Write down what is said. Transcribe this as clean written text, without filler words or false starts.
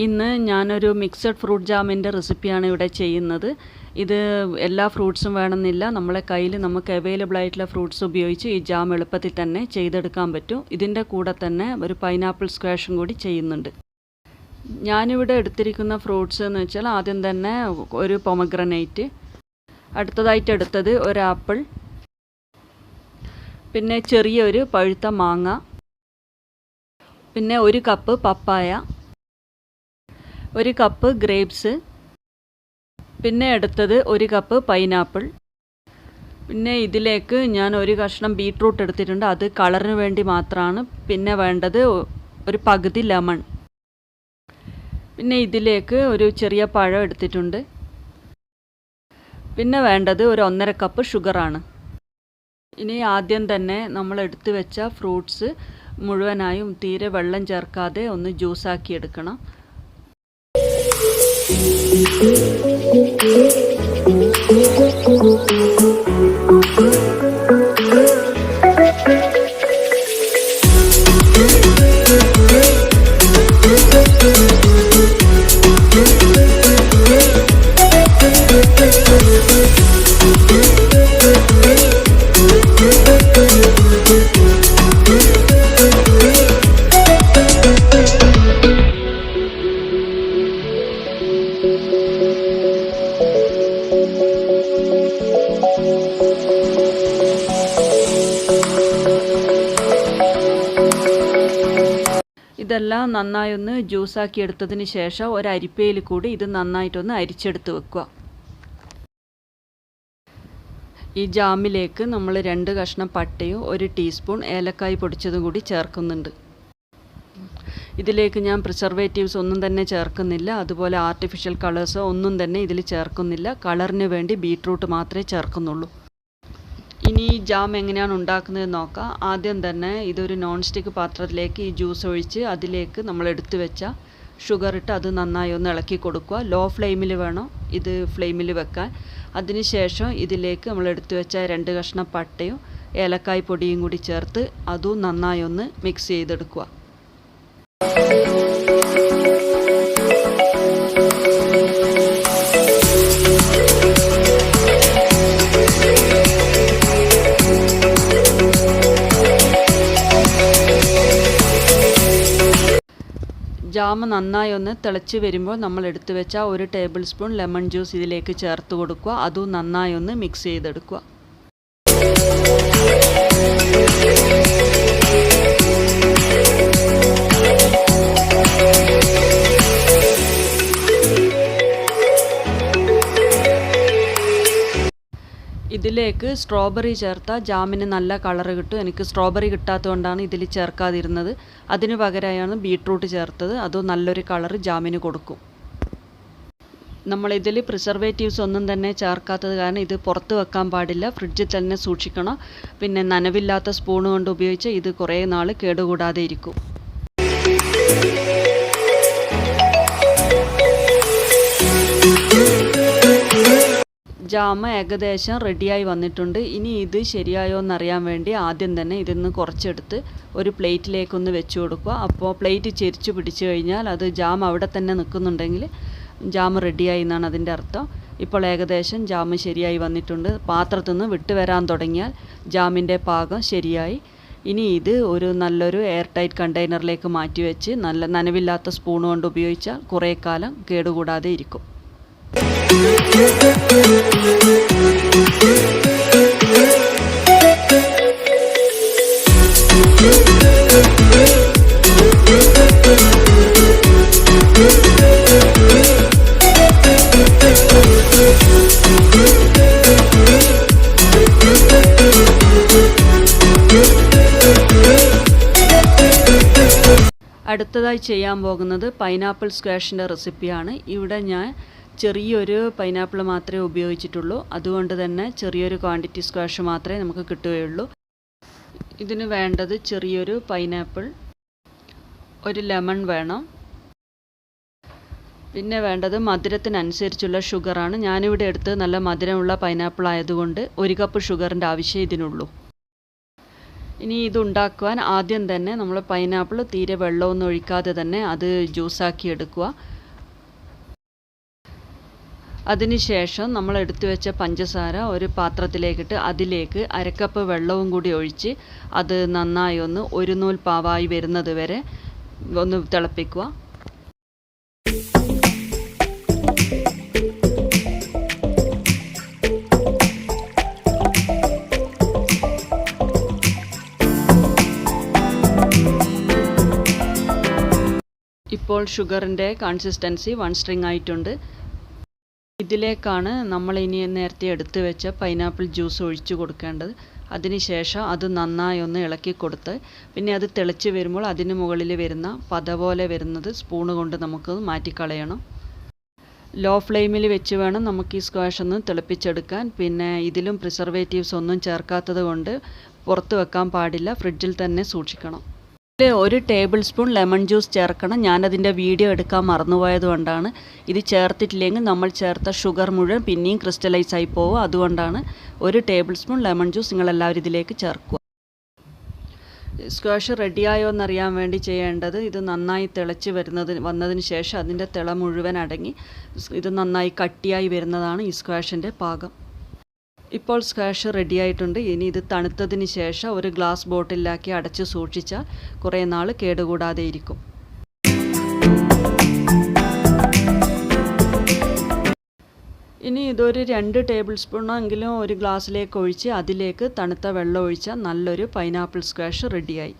ഇന്ന് ഞാനൊരു mixed fruit ജാമിൻ്റെ റെസിപ്പിയാണ് ഇവിടെ ചെയ്യുന്നത്. ഇത് എല്ലാ ഫ്രൂട്ട്സും വേണമെന്നില്ല, നമ്മളെ കയ്യിൽ നമുക്ക് അവൈലബിൾ ആയിട്ടുള്ള ഫ്രൂട്ട്സ് ഉപയോഗിച്ച് ഈ ജാം എളുപ്പത്തിൽ തന്നെ ചെയ്തെടുക്കാൻ പറ്റും. ഇതിൻ്റെ കൂടെ തന്നെ ഒരു പൈനാപ്പിൾ സ്ക്വാഷും കൂടി ചെയ്യുന്നുണ്ട്. ഞാനിവിടെ എടുത്തിരിക്കുന്ന ഫ്രൂട്ട്സ് എന്ന് വെച്ചാൽ ആദ്യം തന്നെ ഒരു പൊമഗ്രനേറ്റ്, അടുത്തതായിട്ട് എടുത്തത് ഒരു ആപ്പിൾ, പിന്നെ ചെറിയൊരു പഴുത്ത മാങ്ങ, പിന്നെ ഒരു കപ്പ് പപ്പായ, ഒരു കപ്പ് ഗ്രേപ്സ്, പിന്നെ എടുത്തത് ഒരു കപ്പ് പൈനാപ്പിൾ. പിന്നെ ഇതിലേക്ക് ഞാൻ ഒരു കഷ്ണം ബീട്രൂട്ട് എടുത്തിട്ടുണ്ട്, അത് കളറിന് വേണ്ടി മാത്രമാണ്. പിന്നെ വേണ്ടത് ഒരു പകുതി ലെമൺ. പിന്നെ ഇതിലേക്ക് ഒരു ചെറിയ പഴം എടുത്തിട്ടുണ്ട്. പിന്നെ വേണ്ടത് ഒരു 1.5 കപ്പ് ഷുഗറാണ്. ഇനി ആദ്യം തന്നെ നമ്മൾ എടുത്തു വെച്ച ഫ്രൂട്ട്സ് മുഴുവനായും തീരെ വെള്ളം ചേർക്കാതെ ഒന്ന് ജ്യൂസാക്കി എടുക്കണം. ഇതെല്ലാം നന്നായി ഒന്ന് ജ്യൂസാക്കി എടുത്തതിന് ശേഷം ഒരു അരിപ്പയിൽ കൂടി ഇത് നന്നായിട്ടൊന്ന് അരിച്ചെടുത്ത് വെക്കുക. ഈ ജാമിലേക്ക് നമ്മൾ 2 കഷ്ണം പട്ടയും 1 ടീസ്പൂൺ ഏലക്കായ് പൊടിച്ചതും കൂടി ചേർക്കുന്നുണ്ട്. ഇതിലേക്ക് ഞാൻ പ്രിസർവേറ്റീവ്സ് ഒന്നും തന്നെ ചേർക്കുന്നില്ല, അതുപോലെ ആർട്ടിഫിഷ്യൽ കളേഴ്സോ ഒന്നും തന്നെ ഇതിൽ ചേർക്കുന്നില്ല. കളറിന് വേണ്ടി ബീട്രൂട്ട് മാത്രമേ ചേർക്കുന്നുള്ളൂ. ഇനി ഈ ജാം എങ്ങനെയാണ് ഉണ്ടാക്കുന്നത് നോക്കാം. ആദ്യം തന്നെ ഇതൊരു നോൺ സ്റ്റിക്ക് പാത്രത്തിലേക്ക് ഈ ജ്യൂസ് ഒഴിച്ച് അതിലേക്ക് നമ്മൾ എടുത്തു വെച്ച ഷുഗർ ഇട്ട് അത് നന്നായി ഒന്ന് ഇളക്കി കൊടുക്കുക. ലോ ഫ്ലെയിമിൽ വേണം ഇത് ഫ്ലെയിമിൽ വെക്കാൻ. അതിനുശേഷം ഇതിലേക്ക് നമ്മൾ എടുത്തു വെച്ച 2 കഷ്ണം പട്ടയും ഏലക്കായ് പൊടിയും കൂടി ചേർത്ത് അതും നന്നായി ഒന്ന് മിക്സ് ചെയ്തെടുക്കുക. ജാം നന്നായി ഒന്ന് തിളച്ച് വരുമ്പോൾ നമ്മൾ എടുത്തു വെച്ച 1 ടേബിൾ സ്പൂൺ ലെമൺ ജ്യൂസ് ഇതിലേക്ക് ചേർത്ത് കൊടുക്കുക. അതും നന്നായി ഒന്ന് മിക്സ് ചെയ്തെടുക്കുക. ഇതിലേക്ക് സ്ട്രോബെറി ചേർത്താൽ ജാമിന് നല്ല കളറ് കിട്ടും. എനിക്ക് സ്ട്രോബെറി കിട്ടാത്തതുകൊണ്ടാണ് ഇതിൽ ചേർക്കാതിരുന്നത്. അതിന് പകരമായാണ് ബീട്രൂട്ട് ചേർത്തത്. അതും നല്ലൊരു കളറ് ജാമിന് കൊടുക്കും. നമ്മളിതിൽ പ്രിസർവേറ്റീവ്സ് ഒന്നും തന്നെ ചേർക്കാത്തത് കാരണം ഇത് പുറത്ത് വെക്കാൻ പാടില്ല, ഫ്രിഡ്ജിൽ തന്നെ സൂക്ഷിക്കണം. പിന്നെ നനവില്ലാത്ത സ്പൂൺ കൊണ്ട് ഉപയോഗിച്ച് ഇത് കുറേ നാൾ കേടുകൂടാതെ ഇരിക്കും. ജാം ഏകദേശം റെഡിയായി വന്നിട്ടുണ്ട്. ഇനി ഇത് ശരിയായോ എന്നറിയാൻ വേണ്ടി ആദ്യം തന്നെ ഇതിന്ന് കുറച്ചെടുത്ത് ഒരു പ്ലേറ്റിലേക്കൊന്ന് വെച്ച് കൊടുക്കുക. അപ്പോൾ പ്ലേറ്റ് ചെരിച്ച് പിടിച്ചു കഴിഞ്ഞാൽ അത് ജാം അവിടെ തന്നെ നിൽക്കുന്നുണ്ടെങ്കിൽ ജാം റെഡിയായി എന്നാണ് അതിൻ്റെ അർത്ഥം. ഇപ്പോൾ ഏകദേശം ജാം ശരിയായി വന്നിട്ടുണ്ട്. പാത്രത്തിൽ നിന്ന് വിട്ട് വരാൻ തുടങ്ങിയാൽ ജാമിൻ്റെ പാകം ശരിയായി. ഇനി ഇത് ഒരു നല്ലൊരു എയർ ടൈറ്റ് കണ്ടെയ്നറിലേക്ക് മാറ്റി വെച്ച് നല്ല നനവില്ലാത്ത സ്പൂൺ കൊണ്ട് ഉപയോഗിച്ചാൽ കുറേ കാലം കേടുകൂടാതെ ഇരിക്കും. അടുത്തതായി ചെയ്യാൻ പോകുന്നത് പൈനാപ്പിൾ സ്ക്വാഷിൻ്റെ റെസിപ്പിയാണ്. ഇവിടെ ഞാൻ ചെറിയൊരു പൈനാപ്പിൾ മാത്രമേ ഉപയോഗിച്ചിട്ടുള്ളൂ. അതുകൊണ്ട് തന്നെ ചെറിയൊരു ക്വാണ്ടിറ്റി സ്ക്വാഷ് മാത്രമേ നമുക്ക് കിട്ടുകയുള്ളൂ. ഇതിന് വേണ്ടത് ചെറിയൊരു പൈനാപ്പിൾ, ഒരു ലെമൺ വേണം. പിന്നെ വേണ്ടത് മധുരത്തിനനുസരിച്ചുള്ള ഷുഗറാണ്. ഞാനിവിടെ എടുത്ത് നല്ല മധുരമുള്ള പൈനാപ്പിൾ ആയതുകൊണ്ട് 1 കപ്പ് ഷുഗറിൻ്റെ ആവശ്യം ഇതിനുള്ളൂ. ഇനി ഇതുണ്ടാക്കുവാൻ ആദ്യം തന്നെ നമ്മൾ പൈനാപ്പിൾ തീരെ വെള്ളമൊന്നും ഒഴിക്കാതെ തന്നെ അത് ജ്യൂസാക്കി എടുക്കുക. അതിനുശേഷം നമ്മൾ എടുത്തു വെച്ച പഞ്ചസാര ഒരു പാത്രത്തിലേക്കിട്ട് അതിലേക്ക് അരക്കപ്പ് വെള്ളവും കൂടി ഒഴിച്ച് അത് നന്നായി ഒന്ന് ഒരു നൂൽ പാവായി വരുന്നത് വരെ ഒന്ന് തിളപ്പിക്കുക. ഇപ്പോൾ ഷുഗറിൻ്റെ കൺസിസ്റ്റൻസി 1 സ്ട്രിങ് ആയിട്ടുണ്ട്. ഇതിലേക്കാണ് നമ്മൾ ഇനി നേരത്തെ എടുത്തു വെച്ച പൈനാപ്പിൾ ജ്യൂസ് ഒഴിച്ചു കൊടുക്കേണ്ടത്. അതിനുശേഷം അത് നന്നായി ഒന്ന് ഇളക്കി കൊടുത്ത് പിന്നെ അത് തിളച്ച് വരുമ്പോൾ അതിന് മുകളിൽ വരുന്ന പത പോലെ വരുന്നത് സ്പൂണ് കൊണ്ട് നമുക്ക് മാറ്റിക്കളയണം. ലോ ഫ്ലെയിമിൽ വെച്ച് വേണം നമുക്ക് ഈ സ്ക്വാഷ് ഒന്ന് തിളപ്പിച്ചെടുക്കാൻ. പിന്നെ ഇതിലും പ്രിസർവേറ്റീവ്സ് ഒന്നും ചേർക്കാത്തത് കൊണ്ട് പുറത്ത് വെക്കാൻ പാടില്ല, ഫ്രിഡ്ജിൽ തന്നെ സൂക്ഷിക്കണം. ഇതിൽ 1 ടേബിൾ സ്പൂൺ ലെമൺ ജ്യൂസ് ചേർക്കണം. ഞാനതിൻ്റെ വീഡിയോ എടുക്കാൻ മറന്നുപോയത് കൊണ്ടാണ്. ഇത് ചേർത്തിട്ടില്ലെങ്കിൽ നമ്മൾ ചേർത്ത ഷുഗർ മുഴുവൻ പിന്നെയും ക്രിസ്റ്റലൈസ് ആയി പോകും. അതുകൊണ്ടാണ് 1 ടേബിൾ സ്പൂൺ ലെമൺ ജ്യൂസ് നിങ്ങളെല്ലാവരും ഇതിലേക്ക് ചേർക്കുക. സ്ക്വാഷ് റെഡിയായോ എന്നറിയാൻ വേണ്ടി ചെയ്യേണ്ടത് ഇത് നന്നായി തിളച്ച് വന്നതിന് ശേഷം അതിൻ്റെ തിള മുഴുവൻ അടങ്ങി ഇത് നന്നായി കട്ടിയായി വരുന്നതാണ് ഈ സ്ക്വാഷിൻ്റെ പാകം. ഇപ്പോൾ സ്ക്വാഷ് റെഡിയായിട്ടുണ്ട്. ഇനി ഇത് തണുത്തതിന് ശേഷം ഒരു ഗ്ലാസ് ബോട്ടിലാക്കി അടച്ച് സൂക്ഷിച്ചാൽ കുറേ നാൾ കേടുകൂടാതെ ഇരിക്കും. ഇനി ഇതൊരു 2 ടേബിൾ സ്പൂണെങ്കിലും ഒരു ഗ്ലാസ്സിലേക്ക് ഒഴിച്ച് അതിലേക്ക് തണുത്ത വെള്ളം ഒഴിച്ചാൽ നല്ലൊരു പൈനാപ്പിൾ സ്ക്വാഷ് റെഡിയായി.